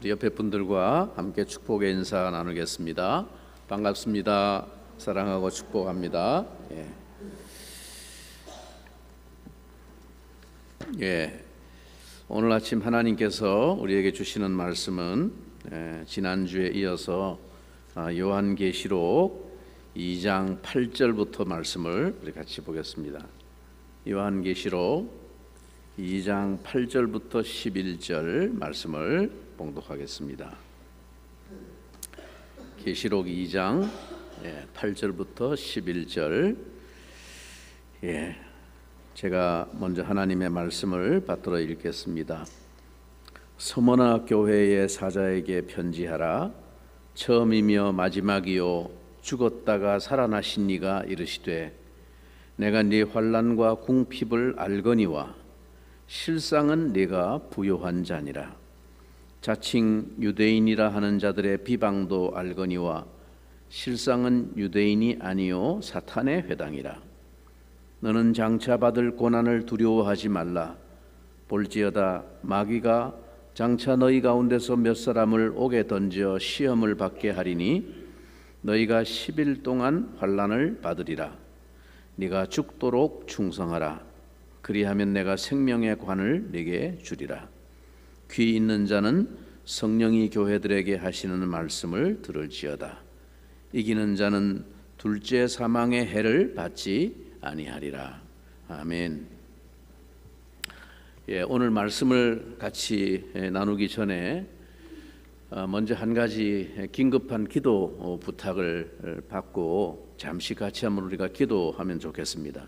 우리 옆에 분들과 함께 축복의 인사 나누겠습니다. 반갑습니다. 사랑하고 축복합니다. 오늘 아침 하나님께서 우리에게 주시는 말씀은 지난주에 이어서 요한계시록 2장 8절부터 말씀을 우리 같이 보겠습니다. 요한계시록 2장 8절부터 11절 말씀을 봉독하겠습니다. 계시록 2장 8절부터 11절. 제가 먼저 하나님의 말씀을 받들어 읽겠습니다. 서머나 교회의 사자에게 편지하라. 처음이며 마지막이요 죽었다가 살아나신 이가 이르시되 내가 네 환난과 궁핍을 알거니와 실상은 네가 부요한 자니라. 자칭 유대인이라 하는 자들의 비방도 알거니와 실상은 유대인이 아니요 사탄의 회당이라. 너는 장차 받을 고난을 두려워하지 말라. 볼지어다 마귀가 장차 너희 가운데서 몇 사람을 옥에 던져 시험을 받게 하리니 너희가 10일 동안 환난을 받으리라. 네가 죽도록 충성하라. 그리하면 내가 생명의 관을 네게 주리라. 귀 있는 자는 성령이 교회들에게 하시는 말씀을 들을지어다. 이기는 자는 둘째 사망의 해를 받지 아니하리라. 아멘. 오늘 말씀을 같이 나누기 전에 먼저 한 가지 긴급한 기도 부탁을 받고 잠시 같이 한번 우리가 기도하면 좋겠습니다.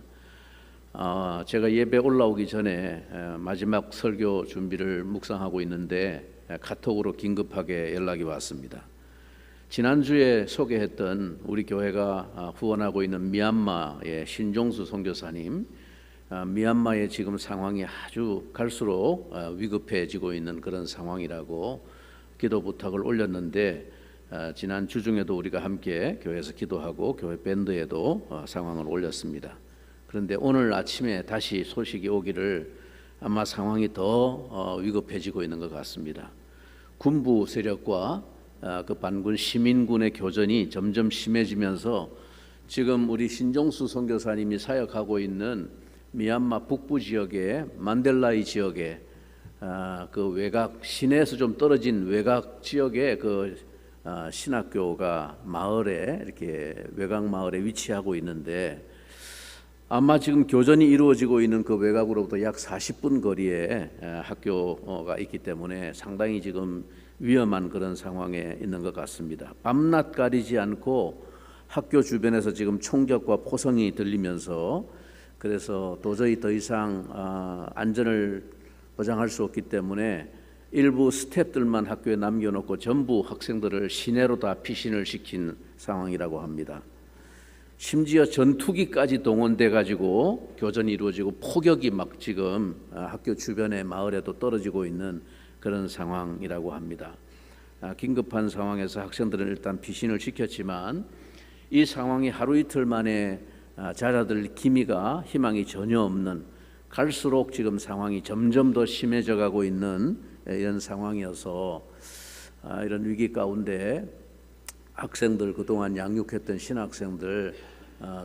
제가 예배 올라오기 전에 마지막 설교 준비를 묵상하고 있는데 카톡으로 긴급하게 연락이 왔습니다. 지난주에 소개했던 우리 교회가 후원하고 있는 미얀마의 신종수 선교사님, 미얀마의 지금 상황이 아주 갈수록 위급해지고 있는 그런 상황이라고 기도 부탁을 올렸는데 지난 주중에도 우리가 함께 교회에서 기도하고 교회 밴드에도 상황을 올렸습니다. 그런데 오늘 아침에 다시 소식이 오기를 아마 상황이 더 위급해지고 있는 것 같습니다. 군부 세력과 그 반군 시민군의 교전이 점점 심해지면서 지금 우리 신종수 선교사님이 사역하고 있는 미얀마 북부 지역의 만델라이 지역에 그 외곽 시내에서 좀 떨어진 외곽 지역의 그 신학교가 마을에 이렇게 외곽 마을에 위치하고 있는데 아마 지금 교전이 이루어지고 있는 그 외곽으로부터 약 40분 거리에 학교가 있기 때문에 상당히 지금 위험한 그런 상황에 있는 것 같습니다. 밤낮 가리지 않고 학교 주변에서 지금 총격과 포성이 들리면서 그래서 도저히 더 이상 안전을 보장할 수 없기 때문에 일부 스태프들만 학교에 남겨놓고 전부 학생들을 시내로 다 피신을 시킨 상황이라고 합니다. 심지어 전투기까지 동원돼 가지고 교전이 이루어지고 폭격이 막 지금 학교 주변의 마을에도 떨어지고 있는 그런 상황이라고 합니다. 긴급한 상황에서 학생들은 일단 피신을 시켰지만 이 상황이 하루 이틀 만에 자라들 기미가 희망이 전혀 없는, 갈수록 지금 상황이 점점 더 심해져 가고 있는 이런 상황이어서 이런 위기 가운데 학생들, 그동안 양육했던 신학생들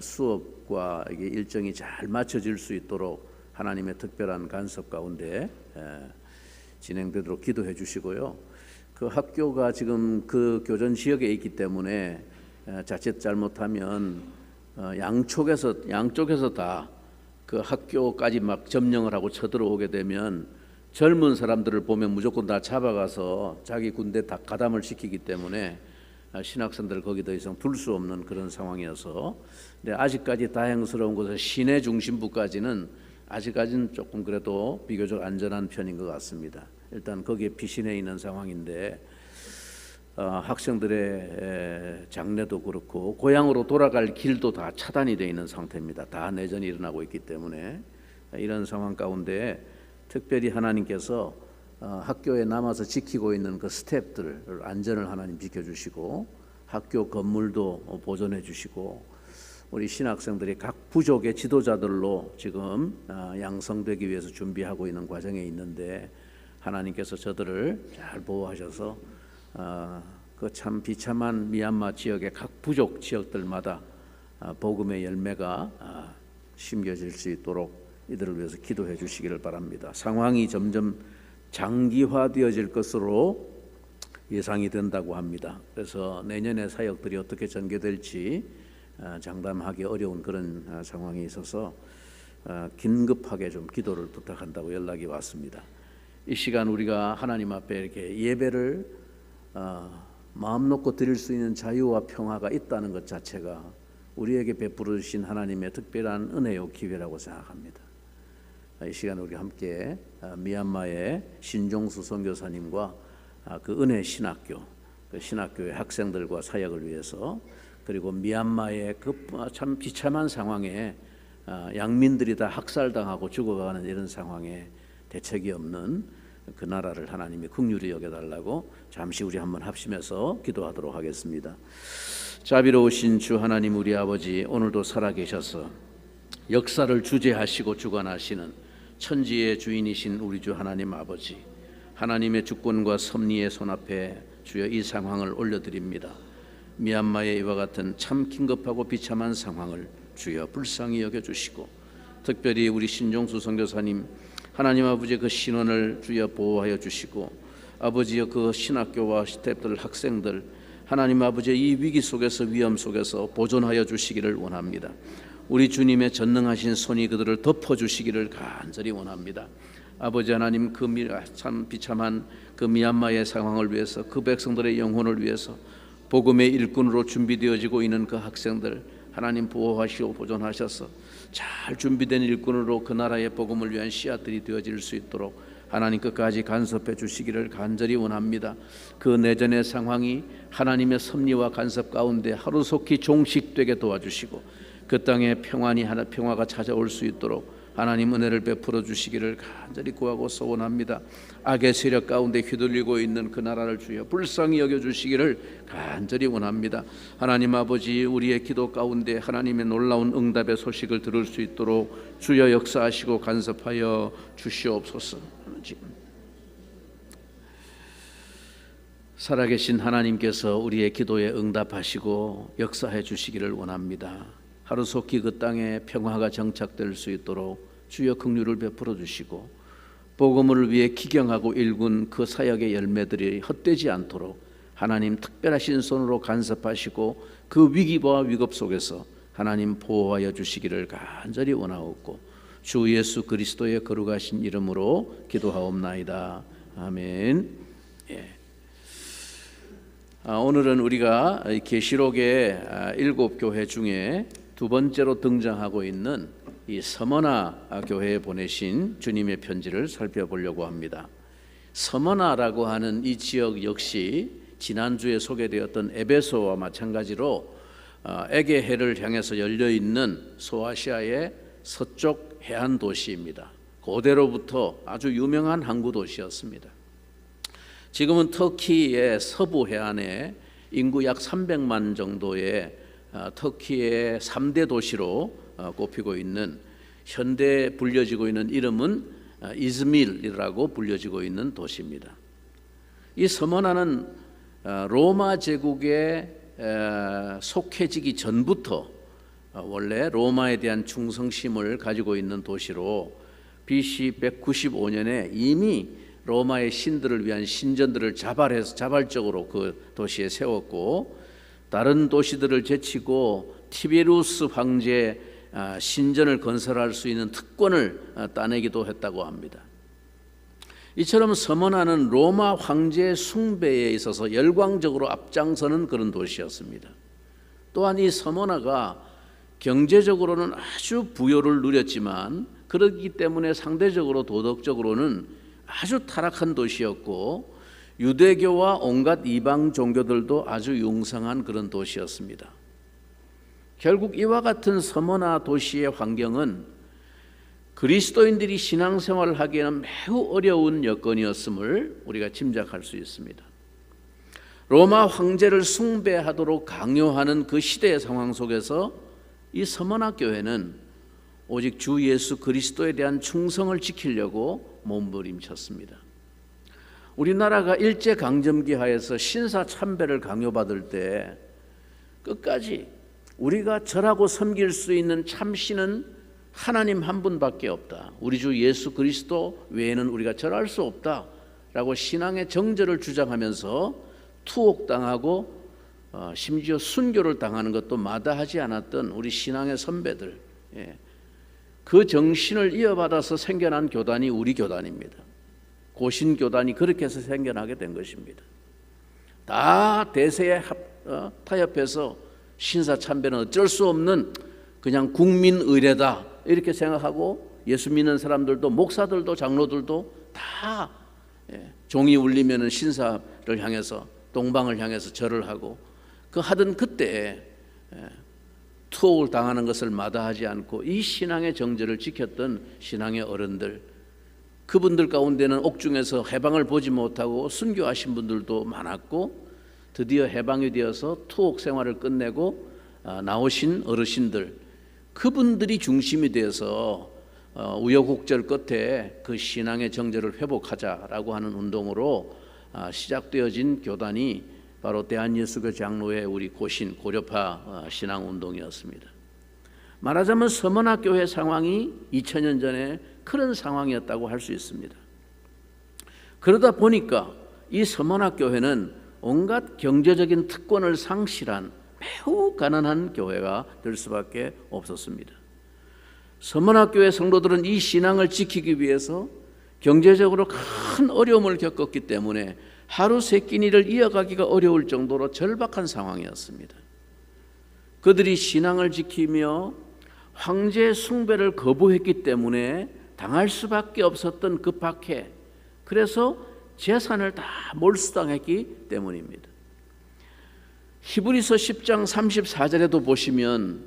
수업과 이게 일정이 잘 맞춰질 수 있도록 하나님의 특별한 간섭 가운데 진행되도록 기도해 주시고요. 그 학교가 지금 그 교전 지역에 있기 때문에 자칫 잘못하면 양쪽에서 다 그 학교까지 막 점령을 하고 쳐들어오게 되면 젊은 사람들을 보면 무조건 다 잡아가서 자기 군대 다 가담을 시키기 때문에 신학생들을 거기 더 이상 둘 수 없는 그런 상황이어서, 근데 아직까지 다행스러운 것은 시내 중심부까지는 아직까지는 조금 그래도 비교적 안전한 편인 것 같습니다. 일단 거기에 피신해 있는 상황인데 학생들의 장례도 그렇고 고향으로 돌아갈 길도 다 차단이 되어 있는 상태입니다. 다 내전이 일어나고 있기 때문에 이런 상황 가운데 특별히 하나님께서 학교에 남아서 지키고 있는 그 스태프들 안전을 하나님 지켜주시고 학교 건물도 보존해 주시고 우리 신학생들이 각 부족의 지도자들로 지금 양성되기 위해서 준비하고 있는 과정에 있는데 하나님께서 저들을 잘 보호하셔서 그 참 비참한 미얀마 지역의 각 부족 지역들마다 복음의 열매가 심겨질 수 있도록 이들을 위해서 기도해 주시기를 바랍니다. 상황이 점점 장기화되어질 것으로 예상이 된다고 합니다. 그래서 내년에 사역들이 어떻게 전개될지 장담하기 어려운 그런 상황이 있어서 긴급하게 좀 기도를 부탁한다고 연락이 왔습니다. 이 시간 우리가 하나님 앞에 이렇게 예배를 마음 놓고 드릴 수 있는 자유와 평화가 있다는 것 자체가 우리에게 베풀어 주신 하나님의 특별한 은혜요 기회라고 생각합니다. 이 시간 우리 함께 미얀마의 신종수 선교사님과 그 은혜 신학교, 그 신학교의 학생들과 사역을 위해서, 그리고 미얀마의 그 참 비참한 상황에 양민들이 다 학살당하고 죽어가는 이런 상황에 대책이 없는 그 나라를 하나님이 긍휼히 여겨달라고 잠시 우리 한번 합심해서 기도하도록 하겠습니다. 자비로우신 주 하나님, 우리 아버지, 오늘도 살아계셔서 역사를 주재하시고 주관하시는 천지의 주인이신 우리 주 하나님 아버지, 하나님의 주권과 섭리의 손앞에 주여 이 상황을 올려드립니다. 미얀마의 이와 같은 참 긴급하고 비참한 상황을 주여 불쌍히 여겨주시고, 특별히 우리 신종수 선교사님 하나님 아버지의 그 신원을 주여 보호하여 주시고, 아버지의 그 신학교와 스태프들, 학생들 하나님 아버지의 이 위기 속에서, 위험 속에서 보존하여 주시기를 원합니다. 우리 주님의 전능하신 손이 그들을 덮어주시기를 간절히 원합니다. 아버지 하나님, 그 참 비참한 그 미얀마의 상황을 위해서, 그 백성들의 영혼을 위해서 복음의 일꾼으로 준비되어지고 있는 그 학생들 하나님 보호하시고 보존하셔서 잘 준비된 일꾼으로 그 나라의 복음을 위한 씨앗들이 되어질 수 있도록 하나님 끝까지 간섭해 주시기를 간절히 원합니다. 그 내전의 상황이 하나님의 섭리와 간섭 가운데 하루속히 종식되게 도와주시고, 그 땅에 평화가 찾아올 수 있도록 하나님 은혜를 베풀어 주시기를 간절히 구하고 소원합니다. 악의 세력 가운데 휘둘리고 있는 그 나라를 주여 불쌍히 여겨주시기를 간절히 원합니다. 하나님 아버지, 우리의 기도 가운데 하나님의 놀라운 응답의 소식을 들을 수 있도록 주여 역사하시고 간섭하여 주시옵소서. 살아계신 하나님께서 우리의 기도에 응답하시고 역사해 주시기를 원합니다. 하루속히 그 땅에 평화가 정착될 수 있도록 주여 긍휼을 베풀어 주시고, 복음을 위해 기경하고 일군 그 사역의 열매들이 헛되지 않도록 하나님 특별하신 손으로 간섭하시고, 그 위기와 위급 속에서 하나님 보호하여 주시기를 간절히 원하옵고, 주 예수 그리스도의 거룩하신 이름으로 기도하옵나이다. 아멘. 오늘은 우리가 계시록의 7교회 중에 두 번째로 등장하고 있는 이 서머나 교회에 보내신 주님의 편지를 살펴보려고 합니다. 서머나라고 하는 이 지역 역시 지난주에 소개되었던 에베소와 마찬가지로 에게해를 향해서 열려있는 소아시아의 서쪽 해안 도시입니다. 고대로부터 아주 유명한 항구 도시였습니다. 지금은 터키의 서부 해안에 인구 약 300만 정도의 터키의 3대 도시로 꼽히고 있는, 현대 불려지고 있는 이름은 이즈밀이라고 불려지고 있는 도시입니다. 이 서머나는 로마 제국에 속해지기 전부터 원래 로마에 대한 충성심을 가지고 있는 도시로, BC 195년에 이미 로마의 신들을 위한 신전들을 자발적으로 그 도시에 세웠고, 다른 도시들을 제치고 티베루스 황제 신전을 건설할 수 있는 특권을 따내기도 했다고 합니다. 이처럼 서머나는 로마 황제 숭배에 있어서 열광적으로 앞장서는 그런 도시였습니다. 또한 이 서머나가 경제적으로는 아주 부요를 누렸지만, 그렇기 때문에 상대적으로 도덕적으로는 아주 타락한 도시였고, 유대교와 온갖 이방 종교들도 아주 융성한 그런 도시였습니다. 결국 이와 같은 서머나 도시의 환경은 그리스도인들이 신앙생활을 하기에는 매우 어려운 여건이었음을 우리가 짐작할 수 있습니다. 로마 황제를 숭배하도록 강요하는 그 시대의 상황 속에서 이 서머나 교회는 오직 주 예수 그리스도에 대한 충성을 지키려고 몸부림쳤습니다. 우리나라가 일제강점기 하에서 신사참배를 강요받을 때 끝까지 우리가 절하고 섬길 수 있는 참신은 하나님 한 분밖에 없다. 우리 주 예수 그리스도 외에는 우리가 절할 수 없다라고 신앙의 정절을 주장하면서 투옥당하고 심지어 순교를 당하는 것도 마다하지 않았던 우리 신앙의 선배들, 그 정신을 이어받아서 생겨난 교단이 우리 교단입니다. 고신교단이 그렇게 해서 생겨나게 된 것입니다. 다 대세에 타협해서 신사참배는 어쩔 수 없는 그냥 국민의례다 이렇게 생각하고, 예수 믿는 사람들도 목사들도 장로들도 다 종이 울리면 신사를 향해서, 동방을 향해서 절을 하고, 그 하던 그때 투옥을 당하는 것을 마다하지 않고 이 신앙의 정절을 지켰던 신앙의 어른들, 그분들 가운데는 옥중에서 해방을 보지 못하고 순교하신 분들도 많았고, 드디어 해방이 되어서 투옥 생활을 끝내고 나오신 어르신들, 그분들이 중심이 되어서 우여곡절 끝에 그 신앙의 정절을 회복하자라고 하는 운동으로 시작되어진 교단이 바로 대한예수교 장로회 우리 고신 고려파 신앙운동이었습니다. 말하자면 서문화교회 상황이 2000년 전에 그런 상황이었다고 할 수 있습니다. 그러다 보니까 이 서문화교회는 온갖 경제적인 특권을 상실한 매우 가난한 교회가 될 수밖에 없었습니다. 서문화교회 성도들은 이 신앙을 지키기 위해서 경제적으로 큰 어려움을 겪었기 때문에 하루 세 끼니를 이어가기가 어려울 정도로 절박한 상황이었습니다. 그들이 신앙을 지키며 황제 숭배를 거부했기 때문에 당할 수밖에 없었던 그 박해, 그래서 재산을 다 몰수당했기 때문입니다. 히브리서 10장 34절에도 보시면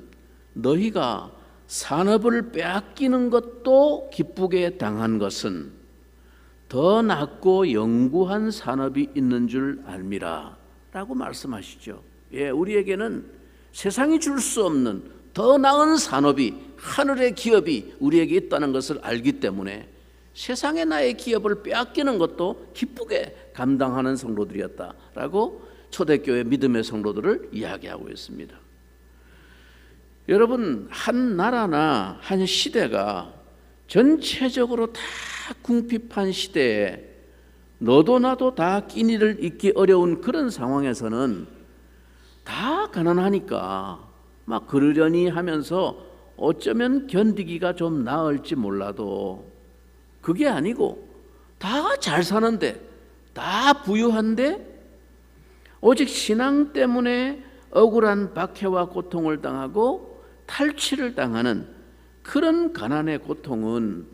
너희가 산업을 빼앗기는 것도 기쁘게 당한 것은 더 낫고 영구한 산업이 있는 줄 알미라 라고 말씀하시죠. 우리에게는 세상이 줄 수 없는 더 나은 산업이, 하늘의 기업이 우리에게 있다는 것을 알기 때문에 세상의 나의 기업을 빼앗기는 것도 기쁘게 감당하는 성도들이었다라고 초대교회 믿음의 성도들을 이야기하고 있습니다. 여러분, 한 나라나 한 시대가 전체적으로 다 궁핍한 시대에 너도 나도 다 끼니를 잇기 어려운 그런 상황에서는 다 가난하니까 막 그러려니 하면서 어쩌면 견디기가 좀 나을지 몰라도, 그게 아니고 다 잘 사는데, 다 부유한데 오직 신앙 때문에 억울한 박해와 고통을 당하고 탈취를 당하는 그런 가난의 고통은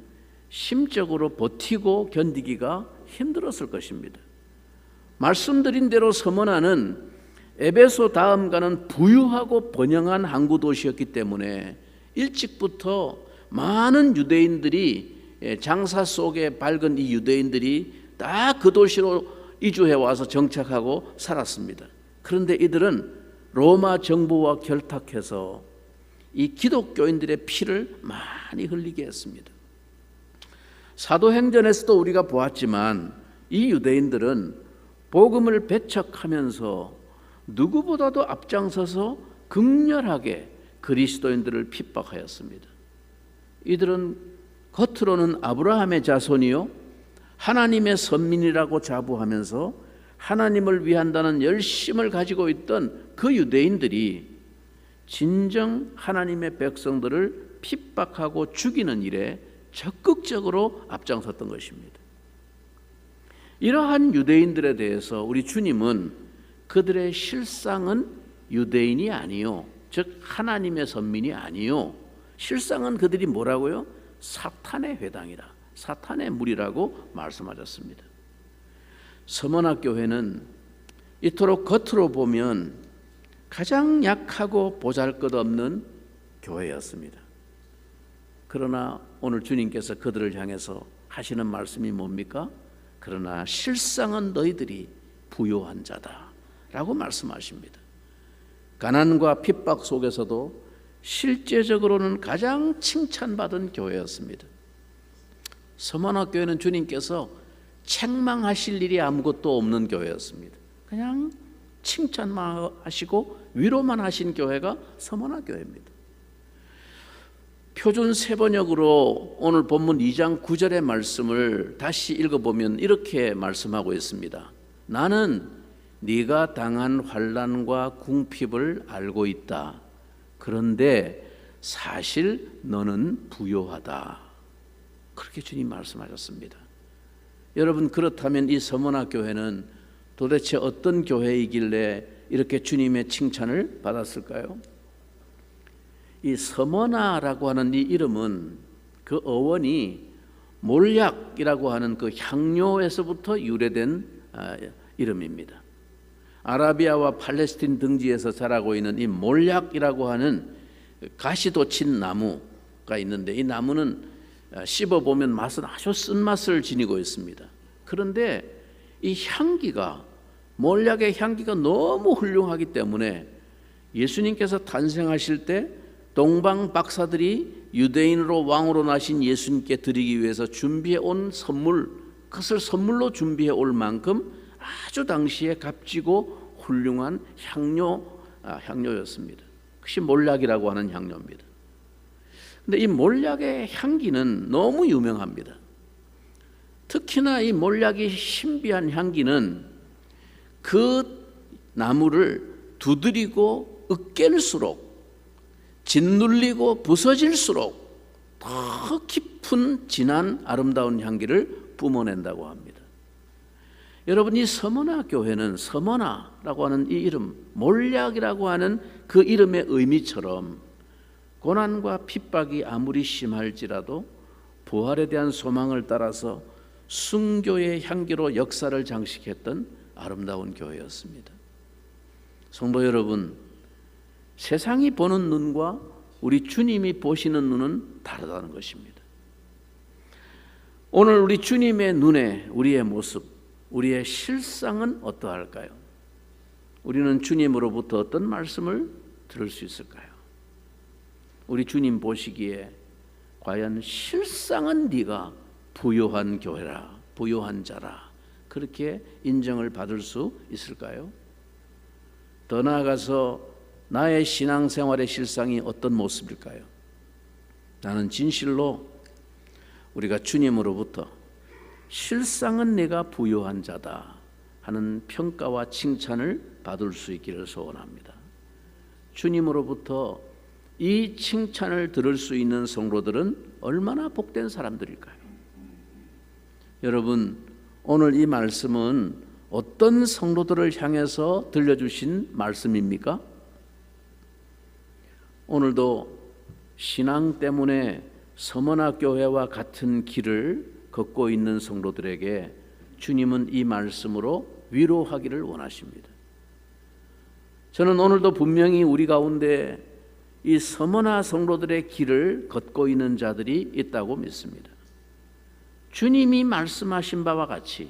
심적으로 버티고 견디기가 힘들었을 것입니다. 말씀드린 대로 서문화는 에베소 다음가는 부유하고 번영한 항구 도시였기 때문에 일찍부터 많은 유대인들이, 장사 속에 밝은 이 유대인들이 다 그 도시로 이주해 와서 정착하고 살았습니다. 그런데 이들은 로마 정부와 결탁해서 이 기독교인들의 피를 많이 흘리게 했습니다. 사도행전에서도 우리가 보았지만 이 유대인들은 복음을 배척하면서 누구보다도 앞장서서 극렬하게 그리스도인들을 핍박하였습니다. 이들은 겉으로는 아브라함의 자손이요 하나님의 선민이라고 자부하면서 하나님을 위한다는 열심을 가지고 있던 그 유대인들이 진정 하나님의 백성들을 핍박하고 죽이는 일에 적극적으로 앞장섰던 것입니다. 이러한 유대인들에 대해서 우리 주님은 그들의 실상은 유대인이 아니요, 즉 하나님의 선민이 아니요, 실상은 그들이 뭐라고요? 사탄의 회당이라, 사탄의 무리라고 말씀하셨습니다. 서문화교회는 이토록 겉으로 보면 가장 약하고 보잘것없는 교회였습니다. 그러나 오늘 주님께서 그들을 향해서 하시는 말씀이 뭡니까? 그러나 실상은 너희들이 부요한 자다 라고 말씀하십니다. 가난과 핍박 속에서도 실제적으로는 가장 칭찬받은 교회였습니다. 서문화교회는 주님께서 책망하실 일이 아무것도 없는 교회였습니다. 그냥 칭찬만 하시고 위로만 하신 교회가 서머나 교회입니다. 표준 세번역으로 오늘 본문 2장 9절의 말씀을 다시 읽어보면 이렇게 말씀하고 있습니다. 나는 네가 당한 환난과 궁핍을 알고 있다. 그런데 사실 너는 부요하다. 그렇게 주님 말씀하셨습니다. 여러분, 그렇다면 이 서머나 교회는 도대체 어떤 교회이길래 이렇게 주님의 칭찬을 받았을까요? 이 서머나라고 하는 이 이름은 그 어원이 몰약이라고 하는 그 향료에서부터 유래된 이름입니다. 아라비아와 팔레스틴 등지에서 자라고 있는 이 몰약이라고 하는 가시돋친 나무가 있는데, 이 나무는 씹어보면 맛은 아주 쓴맛을 지니고 있습니다. 그런데 이 향기가, 몰약의 향기가 너무 훌륭하기 때문에 예수님께서 탄생하실 때 동방 박사들이 유대인으로 왕으로 나신 예수님께 드리기 위해서 준비해 온 선물, 그것을 선물로 준비해 올 만큼 아주 당시에 값지고 훌륭한 향료였습니다. 그것이 몰약이라고 하는 향료입니다. 그런데 이 몰약의 향기는 너무 유명합니다. 특히나 이 몰약이 신비한 향기는 그 나무를 두드리고 으깰수록, 짓눌리고 부서질수록 더 깊은 진한 아름다운 향기를 뿜어낸다고 합니다. 여러분, 이 서머나 교회는 서머나라고 하는 이 이름, 몰약이라고 하는 그 이름의 의미처럼 고난과 핍박이 아무리 심할지라도 부활에 대한 소망을 따라서 순교의 향기로 역사를 장식했던 아름다운 교회였습니다. 성도 여러분, 세상이 보는 눈과 우리 주님이 보시는 눈은 다르다는 것입니다. 오늘 우리 주님의 눈에 우리의 모습, 우리의 실상은 어떠할까요? 우리는 주님으로부터 어떤 말씀을 들을 수 있을까요? 우리 주님 보시기에 과연 실상은 네가 부요한 교회라, 부요한 자라, 그렇게 인정을 받을 수 있을까요? 더 나아가서 나의 신앙생활의 실상이 어떤 모습일까요? 나는 진실로 우리가 주님으로부터 실상은 내가 부요한 자다 하는 평가와 칭찬을 받을 수 있기를 소원합니다. 주님으로부터 이 칭찬을 들을 수 있는 성도들은 얼마나 복된 사람들일까요? 여러분, 오늘 이 말씀은 어떤 성도들을 향해서 들려주신 말씀입니까? 오늘도 신앙 때문에 서머나 교회와 같은 길을 걷고 있는 성도들에게 주님은 이 말씀으로 위로하기를 원하십니다. 저는 오늘도 분명히 우리 가운데 이 서머나 성도들의 길을 걷고 있는 자들이 있다고 믿습니다. 주님이 말씀하신 바와 같이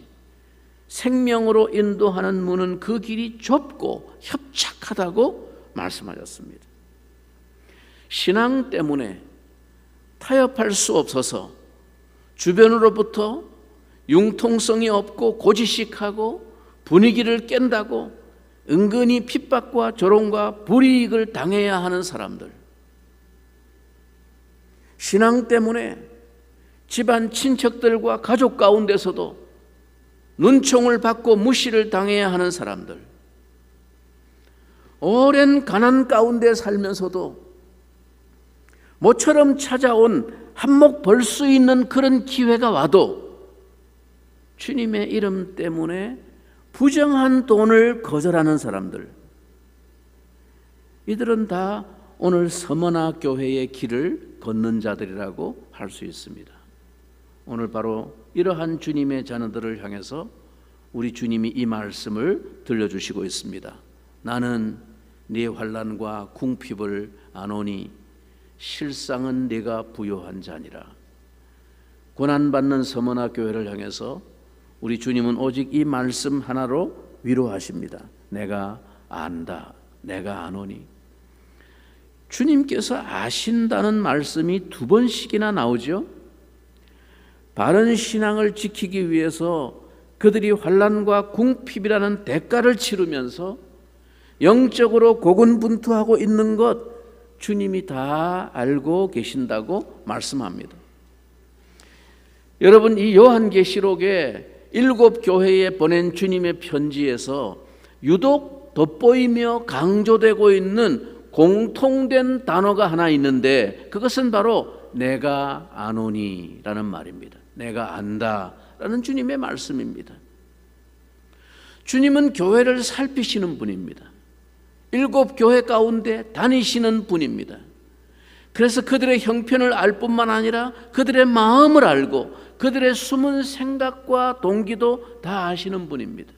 생명으로 인도하는 문은 그 길이 좁고 협착하다고 말씀하셨습니다. 신앙 때문에 타협할 수 없어서 주변으로부터 융통성이 없고 고지식하고 분위기를 깬다고 은근히 핍박과 조롱과 불이익을 당해야 하는 사람들, 신앙 때문에 집안 친척들과 가족 가운데서도 눈총을 받고 무시를 당해야 하는 사람들, 오랜 가난 가운데 살면서도 모처럼 찾아온 한몫 벌 수 있는 그런 기회가 와도 주님의 이름 때문에 부정한 돈을 거절하는 사람들, 이들은 다 오늘 서머나 교회의 길을 걷는 자들이라고 할 수 있습니다. 오늘 바로 이러한 주님의 자녀들을 향해서 우리 주님이 이 말씀을 들려주시고 있습니다. 나는 네 환난과 궁핍을 아노니 실상은 네가 부요한 자니라. 고난받는 서머나 교회를 향해서 우리 주님은 오직 이 말씀 하나로 위로하십니다. 내가 안다, 내가 아노니. 주님께서 아신다는 말씀이 두 번씩이나 나오죠. 바른 신앙을 지키기 위해서 그들이 환난과 궁핍이라는 대가를 치르면서 영적으로 고군분투하고 있는 것 주님이 다 알고 계신다고 말씀합니다. 여러분, 이 요한계시록에 7 교회에 보낸 주님의 편지에서 유독 돋보이며 강조되고 있는 공통된 단어가 하나 있는데, 그것은 바로 내가 아노니 라는 말입니다. 내가 안다 라는 주님의 말씀입니다. 주님은 교회를 살피시는 분입니다. 7 교회 가운데 다니시는 분입니다. 그래서 그들의 형편을 알 뿐만 아니라 그들의 마음을 알고 그들의 숨은 생각과 동기도 다 아시는 분입니다.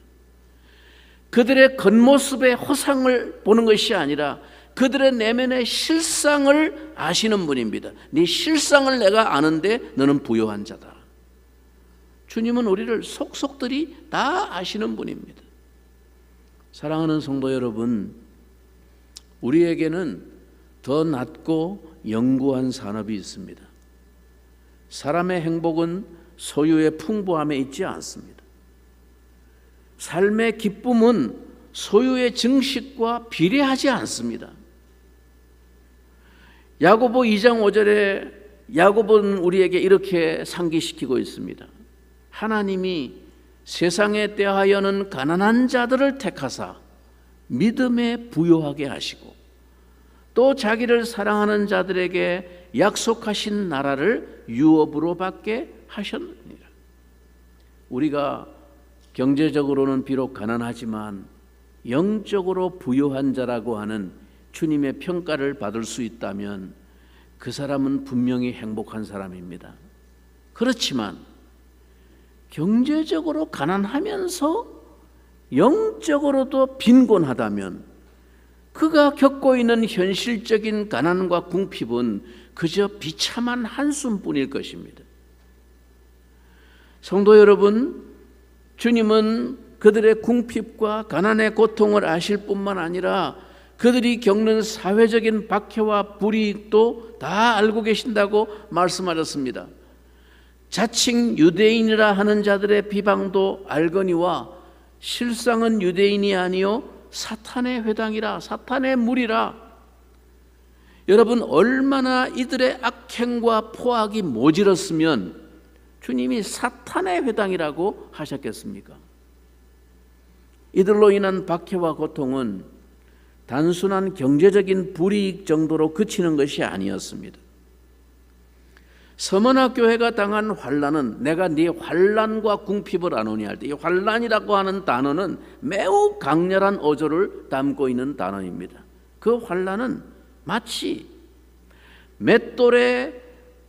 그들의 겉모습의 호상을 보는 것이 아니라 그들의 내면의 실상을 아시는 분입니다. 네 실상을 내가 아는데 너는 부요한 자다. 주님은 우리를 속속들이 다 아시는 분입니다. 사랑하는 성도 여러분, 우리에게는 더 낮고 영구한 산업이 있습니다. 사람의 행복은 소유의 풍부함에 있지 않습니다. 삶의 기쁨은 소유의 증식과 비례하지 않습니다. 야고보 2장 5절에 야고보는 우리에게 이렇게 상기시키고 있습니다. 하나님이 세상에 대하여는 가난한 자들을 택하사 믿음에 부요하게 하시고 또 자기를 사랑하는 자들에게 약속하신 나라를 유업으로 받게 하셨느니라. 우리가 경제적으로는 비록 가난하지만 영적으로 부요한 자라고 하는 주님의 평가를 받을 수 있다면 그 사람은 분명히 행복한 사람입니다. 그렇지만 경제적으로 가난하면서 영적으로도 빈곤하다면 그가 겪고 있는 현실적인 가난과 궁핍은 그저 비참한 한숨뿐일 것입니다. 성도 여러분, 주님은 그들의 궁핍과 가난의 고통을 아실 뿐만 아니라 그들이 겪는 사회적인 박해와 불이익도 다 알고 계신다고 말씀하셨습니다. 자칭 유대인이라 하는 자들의 비방도 알거니와 실상은 유대인이 아니요 사탄의 회당이라, 사탄의 무리라. 여러분, 얼마나 이들의 악행과 포악이 모질었으면 주님이 사탄의 회당이라고 하셨겠습니까? 이들로 인한 박해와 고통은 단순한 경제적인 불이익 정도로 그치는 것이 아니었습니다. 서머나 교회가 당한 환난은 내가 네 환난과 궁핍을 아노니 할 때, 이 환난이라고 하는 단어는 매우 강렬한 어조를 담고 있는 단어입니다. 그 환난은 마치 맷돌에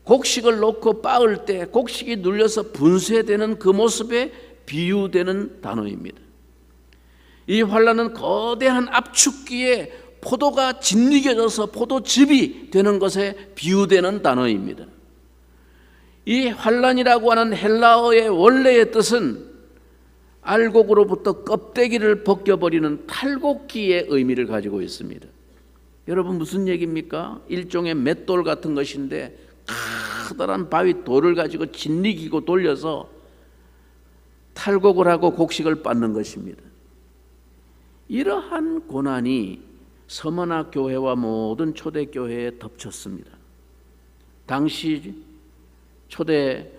곡식을 놓고 빻을 때 곡식이 눌려서 분쇄되는 그 모습에 비유되는 단어입니다. 이 환난은 거대한 압축기에 포도가 짓이겨져서 포도즙이 되는 것에 비유되는 단어입니다. 이 환난이라고 하는 헬라어의 원래의 뜻은 알곡으로부터 껍데기를 벗겨버리는 탈곡기의 의미를 가지고 있습니다. 여러분, 무슨 얘기입니까? 일종의 맷돌 같은 것인데 커다란 바위 돌을 가지고 짓이기고 돌려서 탈곡을 하고 곡식을 빻는 것입니다. 이러한 고난이 서머나 교회와 모든 초대교회에 덮쳤습니다. 당시 초대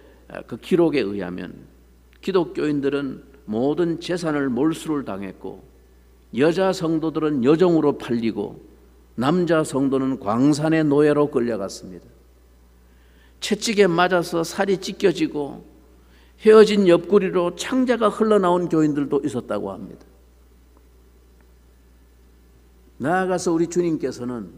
그 기록에 의하면 기독교인들은 모든 재산을 몰수를 당했고 여자 성도들은 여종으로 팔리고 남자 성도는 광산의 노예로 끌려갔습니다. 채찍에 맞아서 살이 찢겨지고 헤어진 옆구리로 창자가 흘러나온 교인들도 있었다고 합니다. 나아가서 우리 주님께서는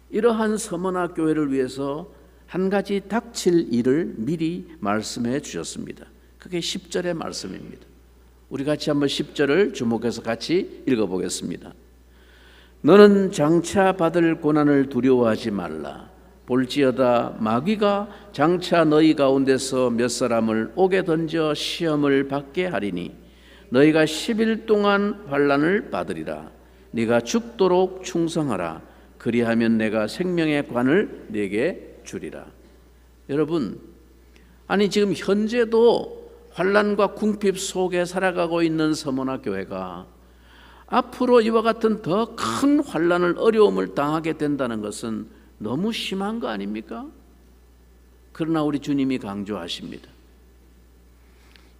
이러한 서머나 교회를 위해서 한 가지 닥칠 일을 미리 말씀해 주셨습니다. 그게 10절의 말씀입니다. 우리 같이 한번 10절을 주목해서 같이 읽어보겠습니다. 너는 장차 받을 고난을 두려워하지 말라. 볼지어다 마귀가 장차 너희 가운데서 몇 사람을 옥에 던져 시험을 받게 하리니 너희가 10일 동안 환난을 받으리라. 네가 죽도록 충성하라. 그리하면 내가 생명의 관을 네게 주리라. 여러분, 아니 지금 현재도 환난과 궁핍 속에 살아가고 있는 서머나 교회가 앞으로 이와 같은 더 큰 환난을 어려움을 당하게 된다는 것은 너무 심한 거 아닙니까? 그러나 우리 주님이 강조하십니다.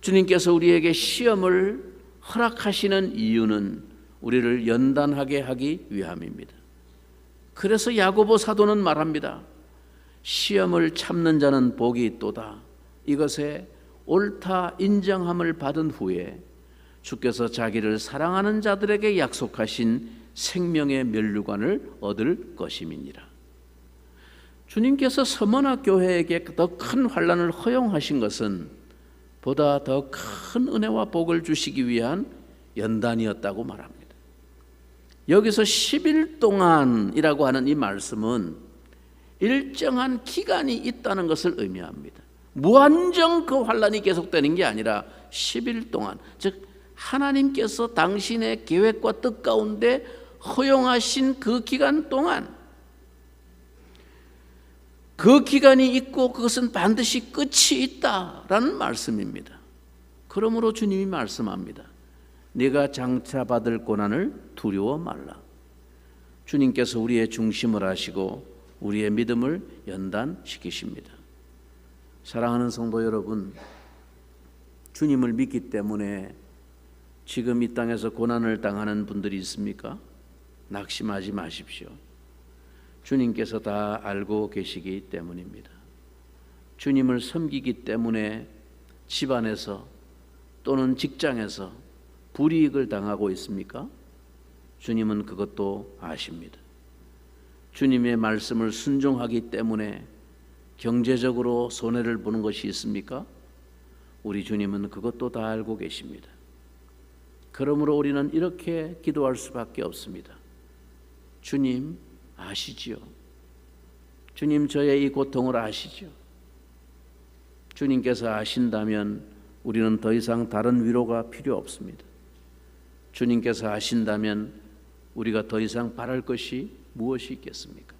주님께서 우리에게 시험을 허락하시는 이유는 우리를 연단하게 하기 위함입니다. 그래서 야고보 사도는 말합니다. 시험을 참는 자는 복이 있도다. 이것에 옳다 인정함을 받은 후에 주께서 자기를 사랑하는 자들에게 약속하신 생명의 면류관을 얻을 것임이니라. 주님께서 서머나 교회에게 더 큰 환난을 허용하신 것은 보다 더 큰 은혜와 복을 주시기 위한 연단이었다고 말합니다. 여기서 10일 동안이라고 하는 이 말씀은 일정한 기간이 있다는 것을 의미합니다. 무한정 그 환난이 계속되는 게 아니라 10일 동안, 즉 하나님께서 당신의 계획과 뜻 가운데 허용하신 그 기간 동안, 그 기간이 있고 그것은 반드시 끝이 있다라는 말씀입니다. 그러므로 주님이 말씀합니다. 네가 장차 받을 고난을 두려워 말라. 주님께서 우리의 중심을 하시고 우리의 믿음을 연단시키십니다. 사랑하는 성도 여러분, 주님을 믿기 때문에 지금 이 땅에서 고난을 당하는 분들이 있습니까? 낙심하지 마십시오. 주님께서 다 알고 계시기 때문입니다. 주님을 섬기기 때문에 집안에서 또는 직장에서 불이익을 당하고 있습니까? 주님은 그것도 아십니다. 주님의 말씀을 순종하기 때문에 경제적으로 손해를 보는 것이 있습니까? 우리 주님은 그것도 다 알고 계십니다. 그러므로 우리는 이렇게 기도할 수밖에 없습니다. 주님 아시지요. 주님 저의 이 고통을 아시죠. 주님께서 아신다면 우리는 더 이상 다른 위로가 필요 없습니다. 주님께서 아신다면 우리가 더 이상 바랄 것이 무엇이 있겠습니까?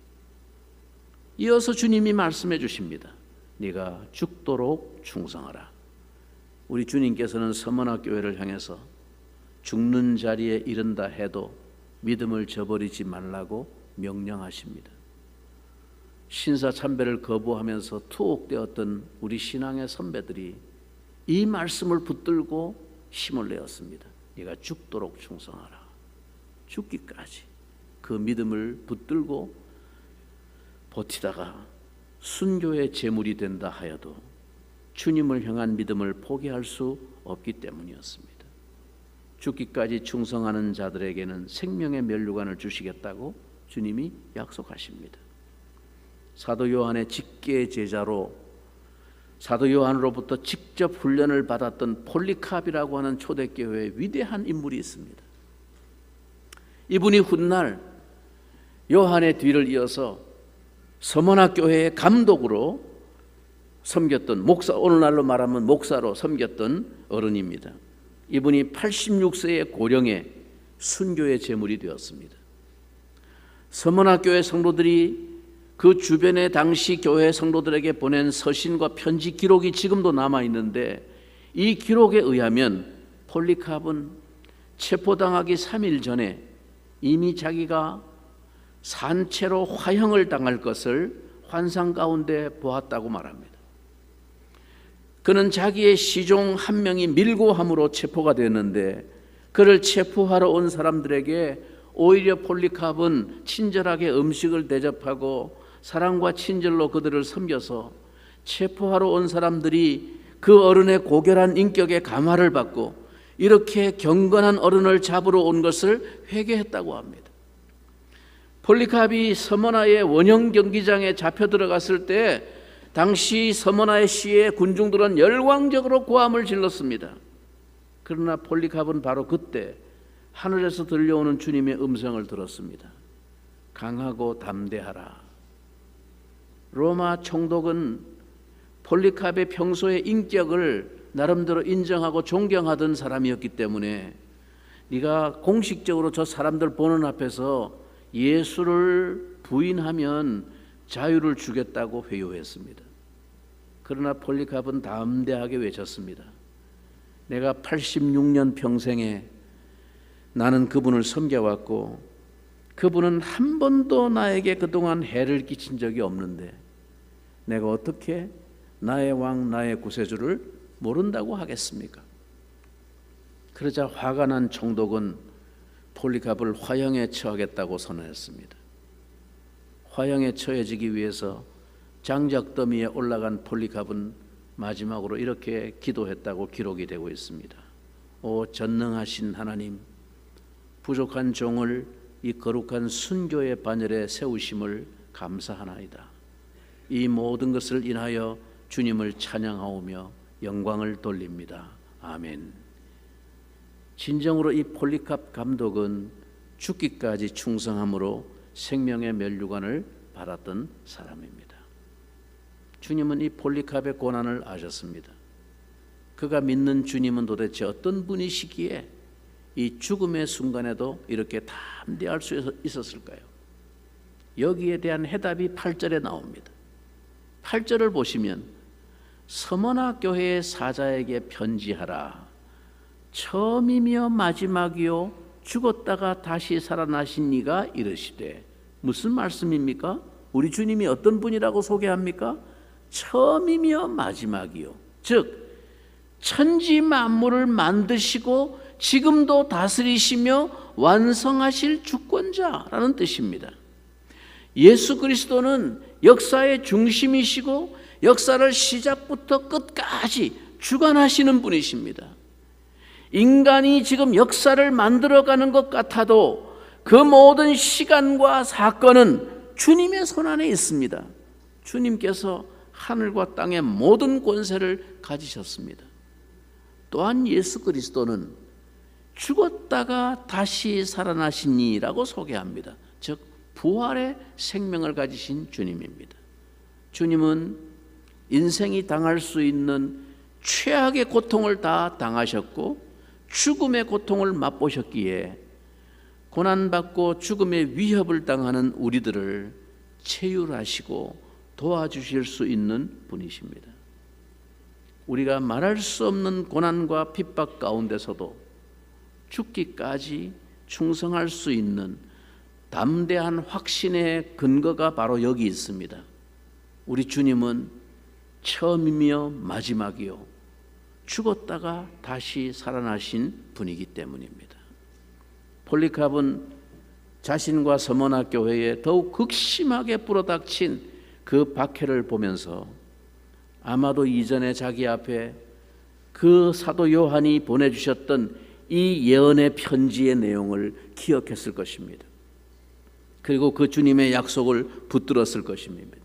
이어서 주님이 말씀해 주십니다. 네가 죽도록 충성하라. 우리 주님께서는 서머나 교회를 향해서 죽는 자리에 이른다 해도 믿음을 저버리지 말라고 명령하십니다. 신사참배를 거부하면서 투옥되었던 우리 신앙의 선배들이 이 말씀을 붙들고 힘을 내었습니다. 네가 죽도록 충성하라. 죽기까지 그 믿음을 붙들고 버티다가 순교의 제물이 된다 하여도 주님을 향한 믿음을 포기할 수 없기 때문이었습니다. 죽기까지 충성하는 자들에게는 생명의 면류관을 주시겠다고 주님이 약속하십니다. 사도 요한의 직계 제자로 사도 요한으로부터 직접 훈련을 받았던 폴리캅이라고 하는 초대교회의 위대한 인물이 있습니다. 이분이 훗날 요한의 뒤를 이어서 서머나 교회의 감독으로 섬겼던 목사, 오늘날로 말하면 목사로 섬겼던 어른입니다. 이분이 86세의 고령에 순교의 제물이 되었습니다. 서머나 교회 성도들이 그 주변의 당시 교회 성도들에게 보낸 서신과 편지 기록이 지금도 남아있는데, 이 기록에 의하면 폴리캅은 체포당하기 3일 전에 이미 자기가 산채로 화형을 당할 것을 환상 가운데 보았다고 말합니다. 그는 자기의 시종 한 명이 밀고함으로 체포가 됐는데, 그를 체포하러 온 사람들에게 오히려 폴리캅은 친절하게 음식을 대접하고 사랑과 친절로 그들을 섬겨서 체포하러 온 사람들이 그 어른의 고결한 인격에 감화를 받고 이렇게 경건한 어른을 잡으러 온 것을 회개했다고 합니다. 폴리캅이 서머나의 원형 경기장에 잡혀 들어갔을 때 당시 서머나의 시에 군중들은 열광적으로 고함을 질렀습니다. 그러나 폴리캅은 바로 그때 하늘에서 들려오는 주님의 음성을 들었습니다. 강하고 담대하라. 로마 총독은 폴리캅의 평소의 인격을 나름대로 인정하고 존경하던 사람이었기 때문에 네가 공식적으로 저 사람들 보는 앞에서 예수를 부인하면 자유를 주겠다고 회유했습니다. 그러나 폴리캅은 담대하게 외쳤습니다. 내가 86년 평생에 나는 그분을 섬겨왔고 그분은 한 번도 나에게 그동안 해를 끼친 적이 없는데 내가 어떻게 나의 왕 나의 구세주를 모른다고 하겠습니까? 그러자 화가 난 총독은 폴리갑을 화형에 처하겠다고 선언했습니다. 화형에 처해지기 위해서 장작더미에 올라간 폴리갑은 마지막으로 이렇게 기도했다고 기록이 되고 있습니다. 오 전능하신 하나님, 부족한 종을 이 거룩한 순교의 반열에 세우심을 감사하나이다. 이 모든 것을 인하여 주님을 찬양하오며 영광을 돌립니다. 아멘. 진정으로 이 폴리갑 감독은 죽기까지 충성함으로 생명의 면류관을 받았던 사람입니다. 주님은 이 폴리갑의 고난을 아셨습니다. 그가 믿는 주님은 도대체 어떤 분이시기에 이 죽음의 순간에도 이렇게 담대할 수 있었을까요? 여기에 대한 해답이 8절에 나옵니다. 8절을 보시면 서머나 교회의 사자에게 편지하라. 처음이며 마지막이요 죽었다가 다시 살아나신 이가 이르시되. 무슨 말씀입니까? 우리 주님이 어떤 분이라고 소개합니까? 처음이며 마지막이요, 즉 천지 만물을 만드시고 지금도 다스리시며 완성하실 주권자라는 뜻입니다. 예수 그리스도는 역사의 중심이시고 역사를 시작부터 끝까지 주관하시는 분이십니다. 인간이 지금 역사를 만들어가는 것 같아도 그 모든 시간과 사건은 주님의 손안에 있습니다. 주님께서 하늘과 땅의 모든 권세를 가지셨습니다. 또한 예수 그리스도는 죽었다가 다시 살아나신 이라고 소개합니다. 즉 부활의 생명을 가지신 주님입니다. 주님은 인생이 당할 수 있는 최악의 고통을 다 당하셨고 죽음의 고통을 맛보셨기에 고난받고 죽음의 위협을 당하는 우리들을 체휼하시고 도와주실 수 있는 분이십니다. 우리가 말할 수 없는 고난과 핍박 가운데서도 죽기까지 충성할 수 있는 담대한 확신의 근거가 바로 여기 있습니다. 우리 주님은 처음이며 마지막이요 죽었다가 다시 살아나신 분이기 때문입니다. 폴리갑은 자신과 서머나 교회에 더욱 극심하게 불어닥친 그 박해를 보면서 아마도 이전에 자기 앞에 그 사도 요한이 보내주셨던 이 예언의 편지의 내용을 기억했을 것입니다. 그리고 그 주님의 약속을 붙들었을 것입니다.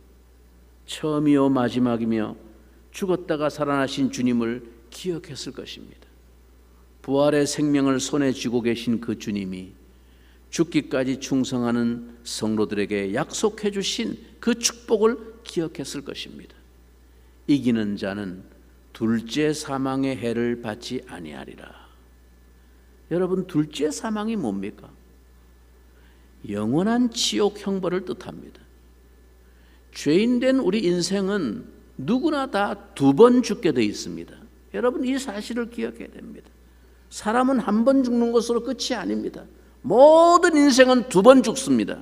처음이요 마지막이며 죽었다가 살아나신 주님을 기억했을 것입니다. 부활의 생명을 손에 쥐고 계신 그 주님이 죽기까지 충성하는 성도들에게 약속해 주신 그 축복을 기억했을 것입니다. 이기는 자는 둘째 사망의 해를 받지 아니하리라. 여러분, 둘째 사망이 뭡니까? 영원한 지옥 형벌을 뜻합니다. 죄인된 우리 인생은 누구나 다 두 번 죽게 되어 있습니다. 여러분, 이 사실을 기억해야 됩니다. 사람은 한 번 죽는 것으로 끝이 아닙니다. 모든 인생은 두 번 죽습니다.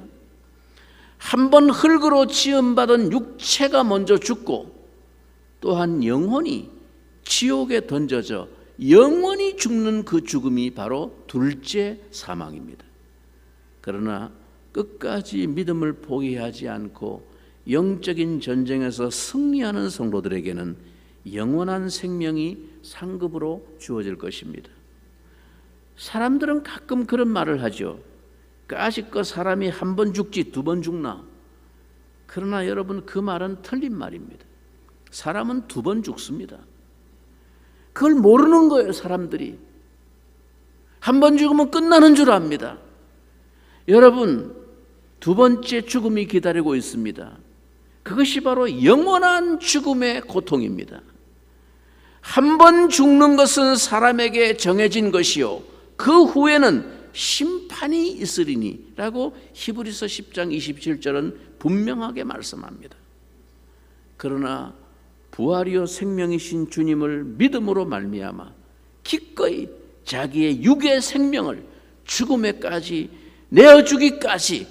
한 번 흙으로 지음받은 육체가 먼저 죽고 또한 영혼이 지옥에 던져져 영원히 죽는 그 죽음이 바로 둘째 사망입니다. 그러나 끝까지 믿음을 포기하지 않고 영적인 전쟁에서 승리하는 성도들에게는 영원한 생명이 상급으로 주어질 것입니다. 사람들은 가끔 그런 말을 하죠. 까짓거 사람이 한 번 죽지 두 번 죽나? 그러나 여러분, 그 말은 틀린 말입니다. 사람은 두 번 죽습니다. 그걸 모르는 거예요. 사람들이 한 번 죽으면 끝나는 줄 압니다. 여러분, 두 번째 죽음이 기다리고 있습니다. 그것이 바로 영원한 죽음의 고통입니다. 한 번 죽는 것은 사람에게 정해진 것이요 그 후에는 심판이 있으리니 라고 히브리서 10장 27절은 분명하게 말씀합니다. 그러나 부활이요 생명이신 주님을 믿음으로 말미암아 기꺼이 자기의 육의 생명을 죽음에까지 내어주기까지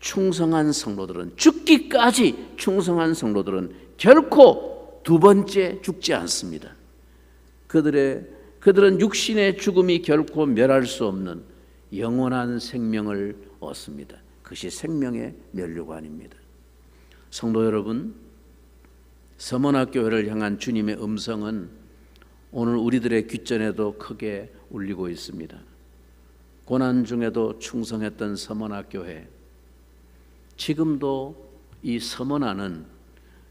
충성한 성도들은, 죽기까지 충성한 성도들은 결코 두 번째 죽지 않습니다. 그들은 육신의 죽음이 결코 멸할 수 없는 영원한 생명을 얻습니다. 그것이 생명의 면류관입니다. 성도 여러분, 서머나교회를 향한 주님의 음성은 오늘 우리들의 귓전에도 크게 울리고 있습니다. 고난 중에도 충성했던 서머나교회, 지금도 이 서머나는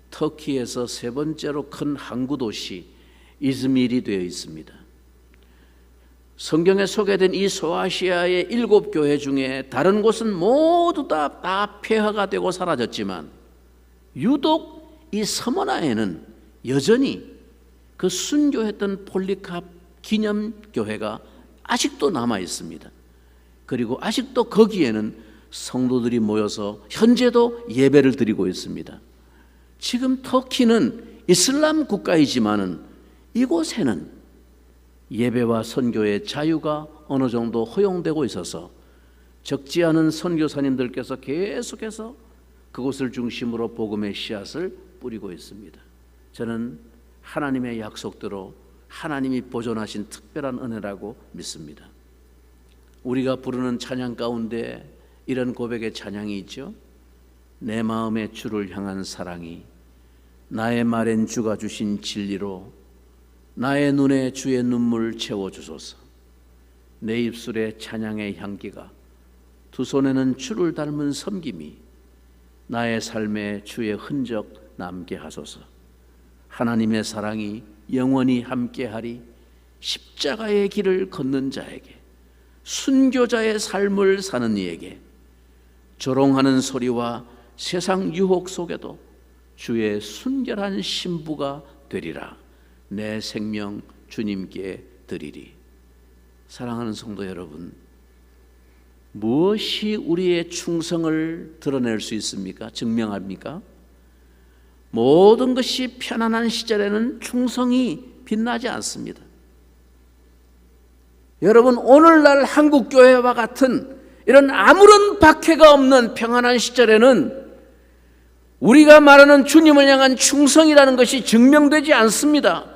터키에서 세 번째로 큰 항구 도시 이즈밀이 되어 있습니다. 성경에 소개된 이 소아시아의 7교회 중에 다른 곳은 모두 다 폐허가 되고 사라졌지만 유독 이 서머나에는 여전히 그 순교했던 폴리캅 기념교회가 아직도 남아 있습니다. 그리고 아직도 거기에는 성도들이 모여서 현재도 예배를 드리고 있습니다. 지금 터키는 이슬람 국가이지만은 이곳에는 예배와 선교의 자유가 어느 정도 허용되고 있어서 적지 않은 선교사님들께서 계속해서 그곳을 중심으로 복음의 씨앗을 뿌리고 있습니다. 저는 하나님의 약속대로 하나님이 보존하신 특별한 은혜라고 믿습니다. 우리가 부르는 찬양 가운데 이런 고백의 찬양이 있죠. 내 마음의 주를 향한 사랑이 나의 말엔 주가 주신 진리로 나의 눈에 주의 눈물 채워주소서. 내 입술에 찬양의 향기가 두 손에는 주를 닮은 섬김이 나의 삶에 주의 흔적 남게 하소서. 하나님의 사랑이 영원히 함께하리. 십자가의 길을 걷는 자에게, 순교자의 삶을 사는 이에게, 조롱하는 소리와 세상 유혹 속에도 주의 순결한 신부가 되리라. 내 생명 주님께 드리리. 사랑하는 성도 여러분, 무엇이 우리의 충성을 드러낼 수 있습니까? 증명합니까? 모든 것이 편안한 시절에는 충성이 빛나지 않습니다. 여러분, 오늘날 한국교회와 같은 이런 아무런 박해가 없는 평안한 시절에는 우리가 말하는 주님을 향한 충성이라는 것이 증명되지 않습니다.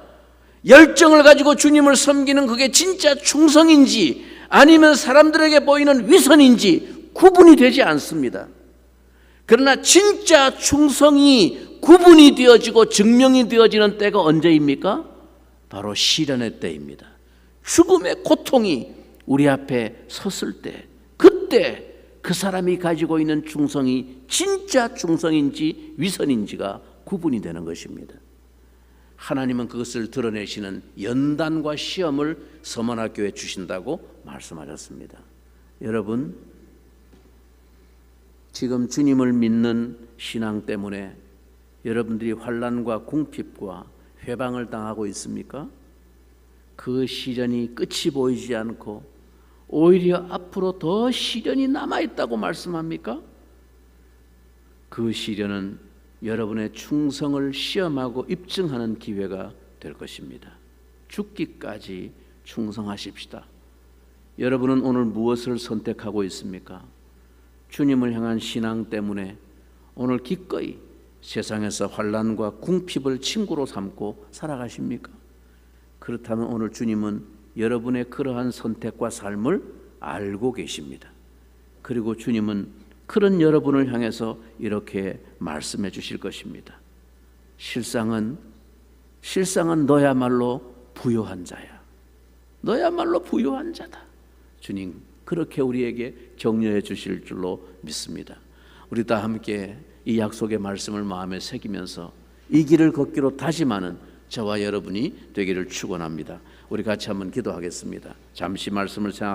열정을 가지고 주님을 섬기는 그게 진짜 충성인지 아니면 사람들에게 보이는 위선인지 구분이 되지 않습니다. 그러나 진짜 충성이 구분이 되어지고 증명이 되어지는 때가 언제입니까? 바로 시련의 때입니다. 죽음의 고통이 우리 앞에 섰을 때, 그때 그 사람이 가지고 있는 충성이 진짜 충성인지 위선인지가 구분이 되는 것입니다. 하나님은 그것을 드러내시는 연단과 시험을 서머나교회에 주신다고 말씀하셨습니다. 여러분, 지금 주님을 믿는 신앙 때문에 여러분들이 환난과 궁핍과 회방을 당하고 있습니까? 그 시련이 끝이 보이지 않고 오히려 앞으로 더 시련이 남아있다고 말씀합니까? 그 시련은 여러분의 충성을 시험하고 입증하는 기회가 될 것입니다. 죽기까지 충성하십시다. 여러분은 오늘 무엇을 선택하고 있습니까? 주님을 향한 신앙 때문에 오늘 기꺼이 세상에서 환난과 궁핍을 친구로 삼고 살아가십니까? 그렇다면 오늘 주님은 여러분의 그러한 선택과 삶을 알고 계십니다. 그리고 주님은 그런 여러분을 향해서 이렇게 말씀해 주실 것입니다. 실상은 너야말로 부요한 자야. 너야말로 부요한 자다. 주님 그렇게 우리에게 격려해 주실 줄로 믿습니다. 우리 다 함께 이 약속의 말씀을 마음에 새기면서 이 길을 걷기로 다짐하는 저와 여러분이 되기를 축원합니다. 우리 같이 한번 기도하겠습니다. 잠시 말씀을 생각하고